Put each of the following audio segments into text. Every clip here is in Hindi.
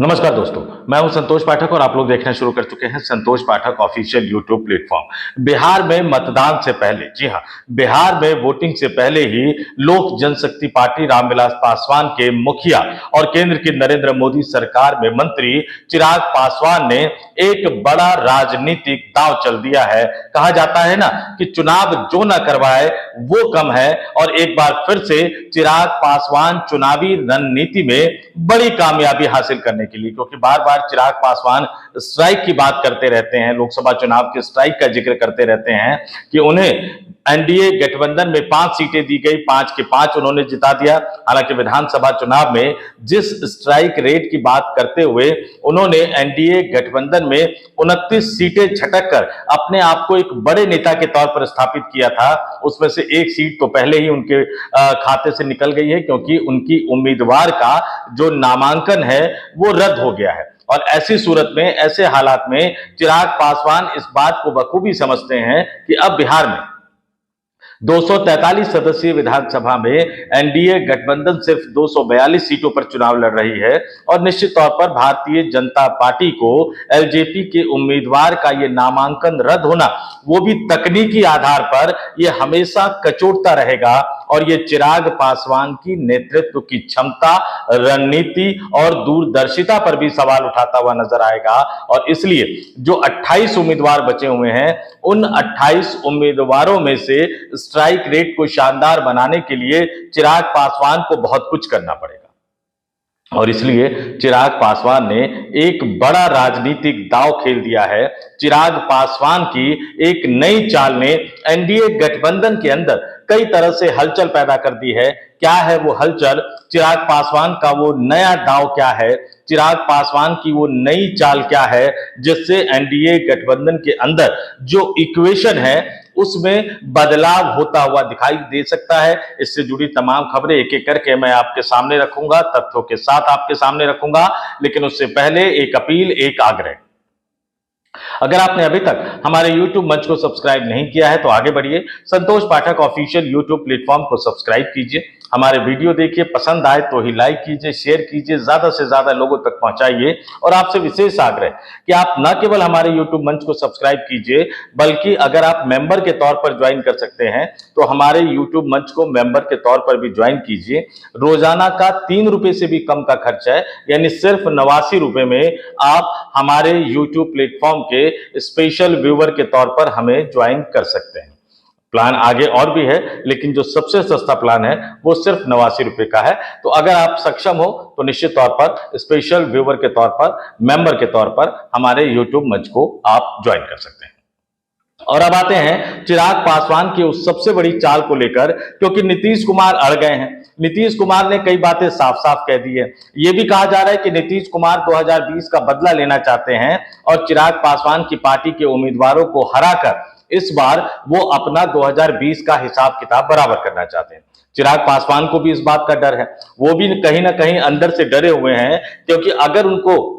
नमस्कार दोस्तों, मैं हूं संतोष पाठक और आप लोग देखना शुरू कर चुके हैं संतोष पाठक ऑफिशियल यूट्यूब प्लेटफॉर्म। बिहार में मतदान से पहले, जी हां, बिहार में वोटिंग से पहले ही लोक जनशक्ति पार्टी रामविलास पासवान के मुखिया और केंद्र की नरेंद्र मोदी सरकार में मंत्री चिराग पासवान ने एक बड़ा राजनीतिक दांव चल दिया है। कहा जाता है ना कि चुनाव जो न करवाए वो कम है, और एक बार फिर से चिराग पासवान चुनावी रणनीति में बड़ी कामयाबी हासिल करने के लिए, क्योंकि बार बार चिराग पासवान स्ट्राइक की बात करते रहते हैं, लोकसभा चुनाव के स्ट्राइक का जिक्र करते रहते हैं कि उन्हें एनडीए गठबंधन में 5 सीटें दी गई, 5 के 5 उन्होंने जिता दिया। हालांकि विधानसभा चुनाव में जिस स्ट्राइक रेट की बात करते हुए उन्होंने एनडीए गठबंधन में 29 सीटें झटक कर अपने आप को एक बड़े नेता के तौर पर स्थापित किया था, उसमें से एक सीट तो पहले ही उनके खाते से निकल गई है, क्योंकि उनकी उम्मीदवार का जो नामांकन है वो रद्द हो गया है। और ऐसी सूरत में, ऐसे हालात में चिराग पासवान इस बात को बखूबी समझते हैं कि अब बिहार में 243 सदस्यीय विधानसभा में एनडीए गठबंधन सिर्फ 242 सीटों पर चुनाव लड़ रही है, और निश्चित तौर पर भारतीय जनता पार्टी को एलजेपी के उम्मीदवार का यह नामांकन रद्द होना, वो भी तकनीकी आधार पर, यह हमेशा कचोटता रहेगा। और ये चिराग पासवान की नेतृत्व की क्षमता, रणनीति और दूरदर्शिता पर भी सवाल उठाता हुआ नजर आएगा। और इसलिए जो 28 उम्मीदवार बचे हुए हैं, उन 28 उम्मीदवारों में से स्ट्राइक रेट को शानदार बनाने के लिए चिराग पासवान को बहुत कुछ करना पड़ेगा। और इसलिए चिराग पासवान ने एक बड़ा राजनीतिक दांव खेल दिया है। चिराग पासवान की एक नई चाल ने एनडीए गठबंधन के अंदर कई तरह से हलचल पैदा कर दी है। क्या है वो हलचल? चिराग पासवान का वो नया दांव क्या है? चिराग पासवान की वो नई चाल क्या है, जिससे एनडीए गठबंधन के अंदर जो इक्वेशन है उसमें बदलाव होता हुआ दिखाई दे सकता है। इससे जुड़ी तमाम खबरें एक एक करके मैं आपके सामने रखूंगा, तथ्यों के साथ आपके सामने रखूंगा। लेकिन उससे पहले एक अपील, एक आग्रह। अगर आपने अभी तक हमारे YouTube मंच को सब्सक्राइब नहीं किया है तो आगे बढ़िए, संतोष पाठक ऑफिशियल YouTube प्लेटफॉर्म को सब्सक्राइब कीजिए, हमारे वीडियो देखिए, पसंद आए तो ही लाइक कीजिए, शेयर कीजिए, ज्यादा से ज्यादा लोगों तक पहुंचाइए। और आपसे विशेष आग्रह कि आप न केवल हमारे YouTube मंच को सब्सक्राइब कीजिए, बल्कि अगर आप मेंबर के तौर पर ज्वाइन कर सकते हैं तो हमारे YouTube मंच को मेंबर के तौर पर भी ज्वाइन कीजिए। रोजाना का 3 रुपए से भी कम का खर्च है, यानी सिर्फ 89 रुपए में आप हमारे YouTube प्लेटफॉर्म के स्पेशल व्यूअर के तौर पर हमें ज्वाइन कर सकते हैं। प्लान आगे और भी है, लेकिन जो सबसे सस्ता प्लान है वो सिर्फ 89 रुपए का है। तो अगर आप सक्षम हो तो निश्चित तौर पर स्पेशल व्यूअर के तौर पर, मेंबर के तौर पर हमारे यूट्यूब मंच को आप ज्वाइन कर सकते हैं। और अब आते हैं चिराग पासवान की उस सबसे बड़ी चाल को लेकर, क्योंकि नीतीश कुमार अड़ गए हैं। नीतीश कुमार ने कई बातें साफ साफ कह दी है। यह भी कहा जा रहा है कि नीतीश कुमार 2020 का बदला लेना चाहते हैं और चिराग पासवान की पार्टी के उम्मीदवारों को हराकर इस बार वो अपना 2020 का हिसाब किताब बराबर करना चाहते हैं। चिराग पासवान को भी इस बात का डर है, वो भी कहीं ना कहीं अंदर से डरे हुए हैं, क्योंकि अगर उनको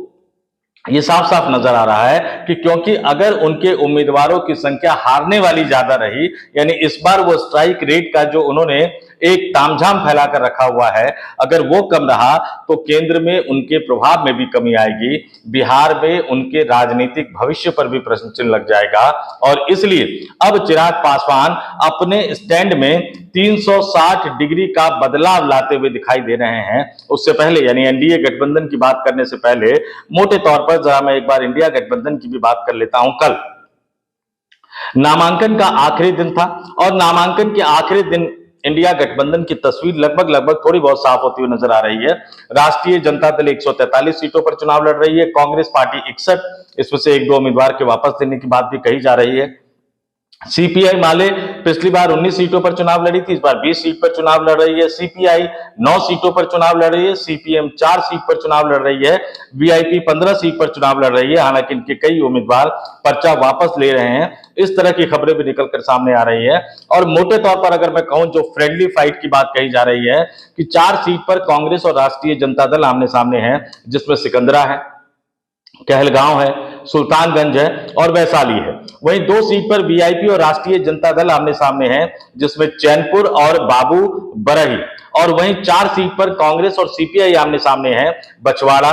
ये साफ साफ नजर आ रहा है कि क्योंकि अगर उनके उम्मीदवारों की संख्या हारने वाली ज्यादा रही, यानी इस बार वो स्ट्राइक रेट का जो उन्होंने एक तामझाम फैलाकर रखा हुआ है, अगर वो कम रहा तो केंद्र में उनके प्रभाव में भी कमी आएगी, बिहार में उनके राजनीतिक भविष्य पर भी प्रश्न चिन्ह लग जाएगा। और इसलिए अब चिराग पासवान अपने स्टैंड में 360 डिग्री का बदलाव लाते हुए दिखाई दे रहे हैं। उससे पहले, यानी एनडीए गठबंधन की बात करने से पहले, मोटे तौर पर जरा मैं एक बार इंडिया गठबंधन की भी बात कर लेता हूं। कल नामांकन का आखिरी दिन था, और नामांकन के आखिरी दिन इंडिया गठबंधन की तस्वीर लगभग थोड़ी बहुत साफ होती हुई नजर आ रही है। राष्ट्रीय जनता दल 143 सीटों पर चुनाव लड़ रही है, कांग्रेस पार्टी 61, इसमें से 1-2 उम्मीदवार के वापस देने की बात भी कही जा रही है। सीपीआई माले पिछली बार 19 सीटों पर चुनाव लड़ी थी, इस बार 20 सीट पर चुनाव लड़ रही है। सीपीआई 9 सीटों पर चुनाव लड़ रही है, सीपीएम 4 सीट पर चुनाव लड़ रही है, वीआईपी 15 सीट पर चुनाव लड़ रही है। हालांकि इनके कई उम्मीदवार पर्चा वापस ले रहे हैं, इस तरह की खबरें भी निकलकर सामने आ रही है। और मोटे तौर पर अगर मैं कहूं, जो फ्रेंडली फाइट की बात कही जा रही है कि 4 सीट पर कांग्रेस और राष्ट्रीय जनता दल आमने सामने है, जिसमें सिकंदरा है, कहलगांव है, सुल्तानगंज है और वैशाली है। वहीं 2 सीट पर वीआईपी और राष्ट्रीय जनता दल आमने सामने हैं, जिसमें चैनपुर और बाबू बरही। और वहीं 4 सीट पर कांग्रेस और सीपीआई आमने सामने हैं, बछवाड़ा,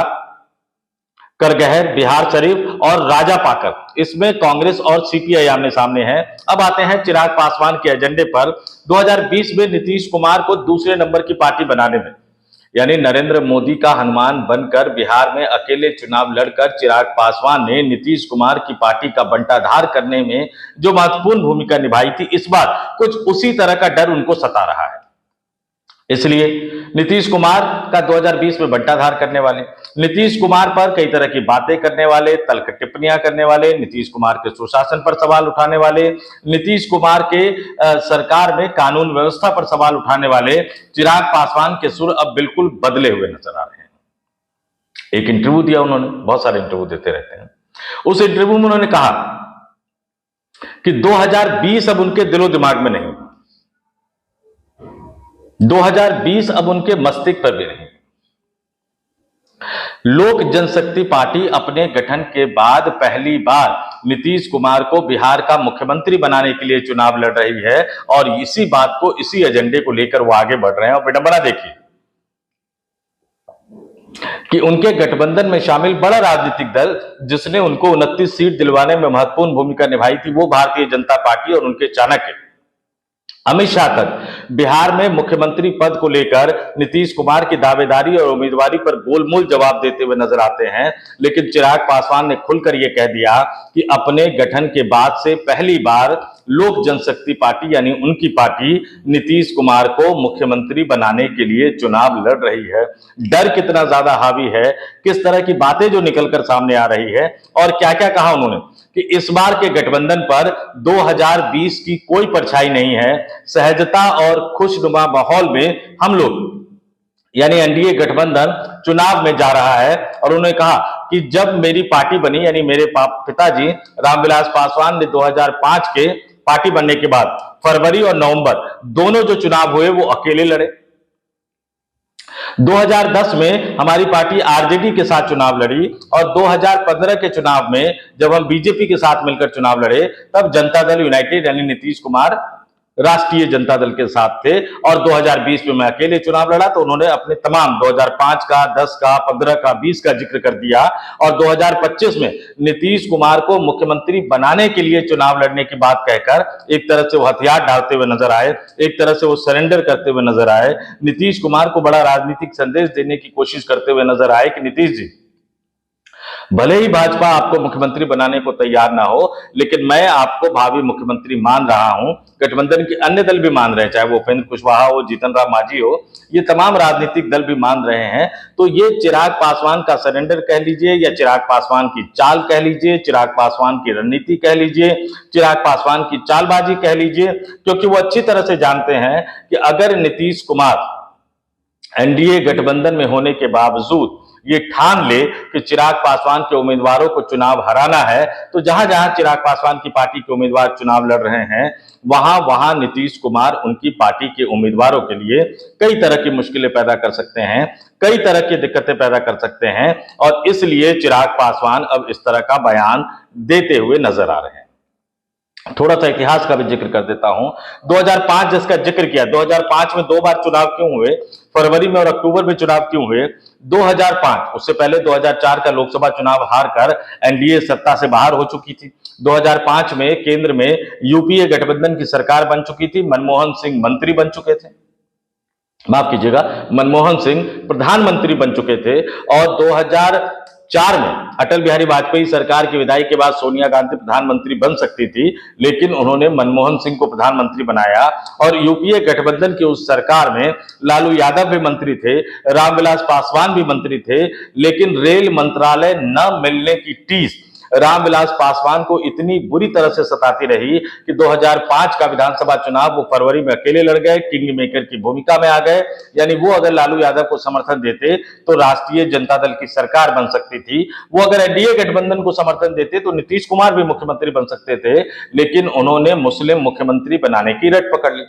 करगहर, बिहार शरीफ और राजा पाकर, इसमें कांग्रेस और सीपीआई आमने सामने है। अब आते हैं चिराग पासवान के एजेंडे पर। 2020 में नीतीश कुमार को दूसरे नंबर की पार्टी बनाने में, यानी नरेंद्र मोदी का हनुमान बनकर बिहार में अकेले चुनाव लड़कर चिराग पासवान ने नीतीश कुमार की पार्टी का बंटाधार करने में जो महत्वपूर्ण भूमिका निभाई थी, इस बार कुछ उसी तरह का डर उनको सता रहा है। इसलिए नीतीश कुमार का 2020 में बंटाधार करने वाले, नीतीश कुमार पर कई तरह की बातें करने वाले, तल्ख टिप्पणियां करने वाले, नीतीश कुमार के सुशासन पर सवाल उठाने वाले, नीतीश कुमार के सरकार में कानून व्यवस्था पर सवाल उठाने वाले चिराग पासवान के सुर अब बिल्कुल बदले हुए नजर आ रहे हैं। एक इंटरव्यू दिया उन्होंने, बहुत सारे इंटरव्यू देते रहते हैं। उस इंटरव्यू में उन्होंने कहा कि 2020 अब उनके दिलो दिमाग में नहीं, 2020 अब उनके मस्तिष्क पर भी नहीं। लोक जनशक्ति पार्टी अपने गठन के बाद पहली बार नीतीश कुमार को बिहार का मुख्यमंत्री बनाने के लिए चुनाव लड़ रही है और इसी बात को, इसी एजेंडे को लेकर वो आगे बढ़ रहे हैं। और विडंबना देखिए कि उनके गठबंधन में शामिल बड़ा राजनीतिक दल जिसने उनको 29 सीट दिलवाने में महत्वपूर्ण भूमिका निभाई थी, वो भारतीय जनता पार्टी और उनके चाणक्य अमित शाह तक बिहार में मुख्यमंत्री पद को लेकर नीतीश कुमार की दावेदारी और उम्मीदवारी पर गोलमोल जवाब देते हुए नजर आते हैं। लेकिन चिराग पासवान ने खुलकर यह कह दिया कि अपने गठन के बाद से पहली बार लोक जनशक्ति पार्टी यानी उनकी पार्टी नीतीश कुमार को मुख्यमंत्री बनाने के लिए चुनाव लड़ रही है। डर कितना ज्यादा हावी है, किस तरह की बातें जो निकलकर सामने आ रही है, और क्या क्या कहा उन्होंने कि इस बार के गठबंधन पर 2020 की कोई परछाई नहीं है। सहजता और खुशनुमा माहौल में हम लोग यानी एनडीए गठबंधन चुनाव में जा रहा है। और उन्होंने कहा कि जब मेरी पार्टी बनी, यानी मेरे पिताजी रामविलास पासवान ने 2005 के पार्टी बनने के बाद फरवरी और नवंबर दोनों जो चुनाव हुए वो अकेले लड़े। 2010 में हमारी पार्टी आरजेडी के साथ चुनाव लड़ी और 2015 के चुनाव में जब हम बीजेपी के साथ मिलकर चुनाव लड़े तब जनता दल यूनाइटेड यानी नीतीश कुमार राष्ट्रीय जनता दल के साथ थे। और 2020 में मैं अकेले चुनाव लड़ा तो उन्होंने अपने तमाम 2005 का, 10 का, 15 का, 20 का जिक्र कर दिया। और 2025 में नीतीश कुमार को मुख्यमंत्री बनाने के लिए चुनाव लड़ने की बात कहकर एक तरह से वो हथियार डालते हुए नजर आए, एक तरह से वो सरेंडर करते हुए नजर आए, नीतीश कुमार को बड़ा राजनीतिक संदेश देने की कोशिश करते हुए नजर आए कि नीतीश जी, भले ही भाजपा आपको मुख्यमंत्री बनाने को तैयार ना हो, लेकिन मैं आपको भावी मुख्यमंत्री मान रहा हूं। गठबंधन के अन्य दल भी मान रहे हैं, चाहे वो उपेंद्र कुशवाहा हो, जीतन राम मांझी हो, ये तमाम राजनीतिक दल भी मान रहे हैं। तो ये चिराग पासवान का सरेंडर कह लीजिए या चिराग पासवान की चाल कह लीजिए, चिराग पासवान की रणनीति कह लीजिए, चिराग पासवान की चालबाजी कह लीजिए, क्योंकि वो अच्छी तरह से जानते हैं कि अगर नीतीश कुमार एनडीए गठबंधन में होने के बावजूद ये ठान ले कि चिराग पासवान के उम्मीदवारों को चुनाव हराना है, तो जहां जहां चिराग पासवान की पार्टी के उम्मीदवार चुनाव लड़ रहे हैं वहां वहां नीतीश कुमार उनकी पार्टी के उम्मीदवारों के लिए कई तरह की मुश्किलें पैदा कर सकते हैं, कई तरह की दिक्कतें पैदा कर सकते हैं। और इसलिए चिराग पासवान अब इस तरह का बयान देते हुए नजर आ रहे हैं। थोड़ा सा इतिहास का भी जिक्र कर देता हूं। 2005 जिसका जिक्र किया, 2005 में 2 बार चुनाव क्यों हुए, फरवरी में और अक्टूबर में चुनाव क्यों हुए? 2005, उससे पहले 2004 का लोकसभा चुनाव हारकर एनडीए सत्ता से बाहर हो चुकी थी। 2005 में केंद्र में यूपीए गठबंधन की सरकार बन चुकी थी, मनमोहन सिंह मंत्री बन चुके थे, माफ कीजिएगा, मनमोहन सिंह प्रधानमंत्री बन चुके थे। और 2004 में अटल बिहारी वाजपेयी सरकार की विदाई के बाद सोनिया गांधी प्रधानमंत्री बन सकती थी, लेकिन उन्होंने मनमोहन सिंह को प्रधानमंत्री बनाया। और यूपीए गठबंधन की उस सरकार में लालू यादव भी मंत्री थे, रामविलास पासवान भी मंत्री थे, लेकिन रेल मंत्रालय न मिलने की टीस रामविलास पासवान को इतनी बुरी तरह से सताती रही कि 2005 का विधानसभा चुनाव वो फरवरी में अकेले लड़ गए, किंग मेकर की भूमिका में आ गए। यानी वो अगर लालू यादव को समर्थन देते तो राष्ट्रीय जनता दल की सरकार बन सकती थी, वो अगर एनडीए गठबंधन को समर्थन देते तो नीतीश कुमार भी मुख्यमंत्री बन सकते थे। लेकिन उन्होंने मुस्लिम मुख्यमंत्री बनाने की रट पकड़ ली।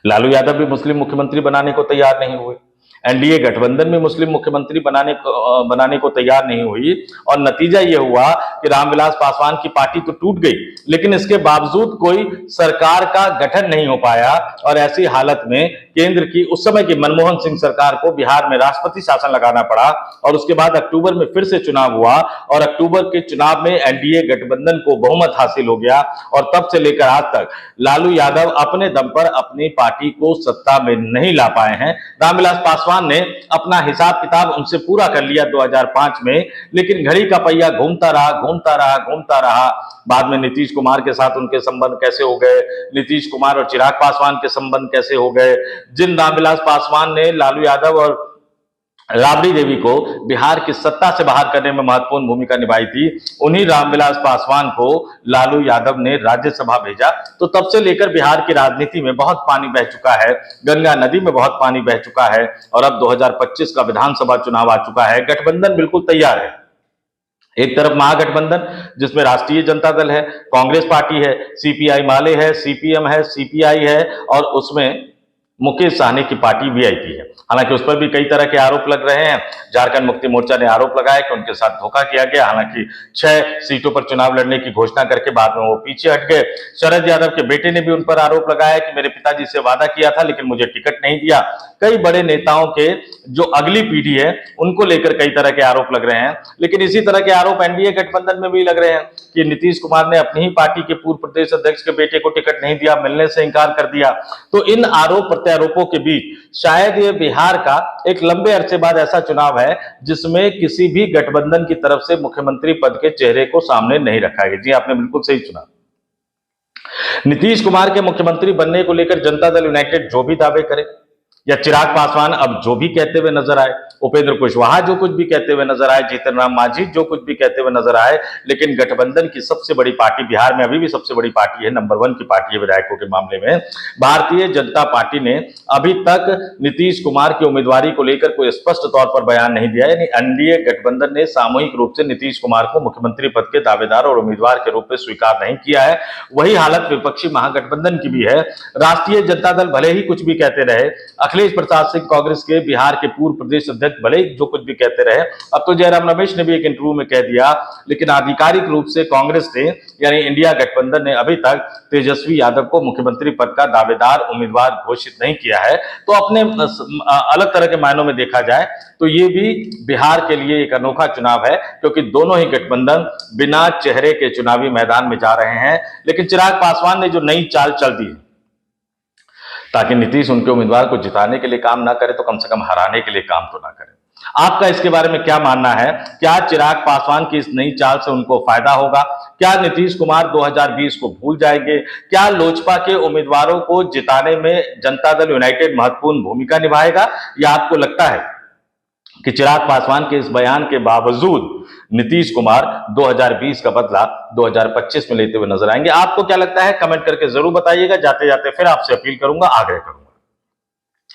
लालू यादव भी मुस्लिम मुख्यमंत्री बनाने को तैयार नहीं हुए। एनडीए गठबंधन में मुस्लिम मुख्यमंत्री बनाने को तैयार नहीं हुई और नतीजा यह हुआ कि रामविलास पासवान की पार्टी तो टूट गई, लेकिन इसके बावजूद कोई सरकार का गठन नहीं हो पाया। और ऐसी हालत में केंद्र की उस समय की मनमोहन सिंह सरकार को बिहार में राष्ट्रपति शासन लगाना पड़ा और उसके बाद अक्टूबर में फिर से चुनाव हुआ और अक्टूबर के चुनाव में एनडीए गठबंधन को बहुमत हासिल हो गया और तब से लेकर आज तक लालू यादव अपने दम पर अपनी पार्टी को सत्ता में नहीं ला पाए हैं। रामविलास पासवान ने अपना हिसाब किताब उनसे पूरा कर लिया 2005 में, लेकिन घड़ी का पहिया घूमता रहा। बाद में नीतीश कुमार के साथ उनके संबंध कैसे हो गए, नीतीश कुमार और चिराग पासवान के संबंध कैसे हो गए। जिन रामविलास पासवान ने लालू यादव और राबड़ी देवी को बिहार की सत्ता से बाहर करने में महत्वपूर्ण भूमिका निभाई थी, उन्हीं रामविलास पासवान को लालू यादव ने राज्यसभा भेजा। तो तब से लेकर बिहार की राजनीति में बहुत पानी बह चुका है, गंगा नदी में बहुत पानी बह चुका है और अब 2025 का विधानसभा चुनाव आ चुका है। गठबंधन बिल्कुल तैयार है। एक तरफ महागठबंधन जिसमें राष्ट्रीय जनता दल है, कांग्रेस पार्टी है, सीपीआई माले है, सीपीएम है, सीपीआई है और उसमें मुकेश सहनी की पार्टी वीआईपी है। हालांकि उस पर भी कई तरह के आरोप लग रहे हैं। झारखंड मुक्ति मोर्चा ने आरोप लगाया कि उनके साथ धोखा किया गया। हालांकि 6 सीटों पर चुनाव लड़ने की घोषणा करके बाद में वो पीछे हट गए। शरद यादव के बेटे ने भी उन पर आरोप लगाया कि मेरे पिताजी से वादा किया था लेकिन मुझे टिकट नहीं दिया। कई बड़े नेताओं के जो अगली पीढ़ी है उनको लेकर कई तरह के आरोप लग रहे हैं। लेकिन इसी तरह के आरोप एनडीए गठबंधन में भी लग रहे हैं कि नीतीश कुमार ने अपनी ही पार्टी के पूर्व प्रदेश अध्यक्ष के बेटे को टिकट नहीं दिया, मिलने से इंकार कर दिया। तो इन आरोप प्रत्यारोपों के बीच शायद ये बिहार का एक लंबे अरसे बाद ऐसा चुनाव है जिसमें किसी भी गठबंधन की तरफ से मुख्यमंत्री पद के चेहरे को सामने नहीं रखा गया। जी, आपने बिल्कुल सही सुना। नीतीश कुमार के मुख्यमंत्री बनने को लेकर जनता दल यूनाइटेड जो भी दावे करे या चिराग पासवान अब जो भी कहते हुए नजर आए, उपेंद्र कुशवाहा जो कुछ भी कहते हुए नजर आए, जीतन राम मांझी जो कुछ भी कहते हुए नजर आए, लेकिन गठबंधन की सबसे बड़ी पार्टी बिहार में अभी भी सबसे बड़ी पार्टी है, नंबर 1 की पार्टी है विधायकों के मामले में, भारतीय जनता पार्टी ने अभी तक नीतीश कुमार की उम्मीदवारी को लेकर कोई स्पष्ट तौर पर बयान नहीं दिया। यानी एनडीए गठबंधन ने सामूहिक रूप से नीतीश कुमार को मुख्यमंत्री पद के दावेदार और उम्मीदवार के रूप में स्वीकार नहीं किया है। वही हालत विपक्षी महागठबंधन की भी है। राष्ट्रीय जनता दल भले ही कुछ भी कहते रहे, अखिलेश प्रसाद सिंह कांग्रेस के बिहार के पूर्व प्रदेश अध्यक्ष भले जो कुछ भी कहते रहे, अब तो जयराम रमेश ने भी एक इंटरव्यू में कह दिया, लेकिन आधिकारिक रूप से कांग्रेस ने यानी इंडिया गठबंधन ने अभी तक तेजस्वी यादव को मुख्यमंत्री पद का दावेदार उम्मीदवार घोषित नहीं किया है। तो अपने अलग तरह के मायनों में देखा जाए तो ये भी बिहार के लिए एक अनोखा चुनाव है, क्योंकि दोनों ही गठबंधन बिना चेहरे के चुनावी मैदान में जा रहे हैं। लेकिन चिराग पासवान ने जो नई चाल चल दी ताकि नीतीश उनके उम्मीदवार को जिताने के लिए काम ना करे तो कम से कम हराने के लिए काम तो ना करे। आपका इसके बारे में क्या मानना है? क्या चिराग पासवान की इस नई चाल से उनको फायदा होगा? क्या नीतीश कुमार 2020 को भूल जाएंगे? क्या लोजपा के उम्मीदवारों को जिताने में जनता दल यूनाइटेड महत्वपूर्ण भूमिका निभाएगा, या आपको लगता है कि चिराग पासवान के इस बयान के बावजूद नीतीश कुमार 2020 का बदला 2025 में लेते हुए नजर आएंगे? आपको क्या लगता है? कमेंट करके जरूर बताइएगा। जाते जाते फिर आपसे अपील करूंगा, आग्रह करूंगा,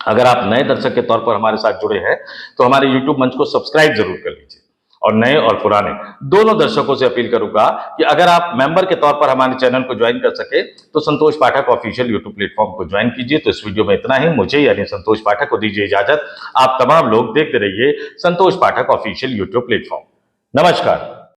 अगर आप नए दर्शक के तौर पर हमारे साथ जुड़े हैं तो हमारे YouTube मंच को सब्सक्राइब जरूर कर लीजिए। और नए और पुराने दोनों दर्शकों से अपील करूंगा कि अगर आप मेंबर के तौर पर हमारे चैनल को ज्वाइन कर सके तो संतोष पाठक ऑफिशियल यूट्यूब प्लेटफॉर्म को ज्वाइन कीजिए। तो इस वीडियो में इतना ही। मुझे यानी संतोष पाठक को दीजिए इजाजत। आप तमाम लोग देखते रहिए संतोष पाठक ऑफिशियल यूट्यूब प्लेटफॉर्म। नमस्कार।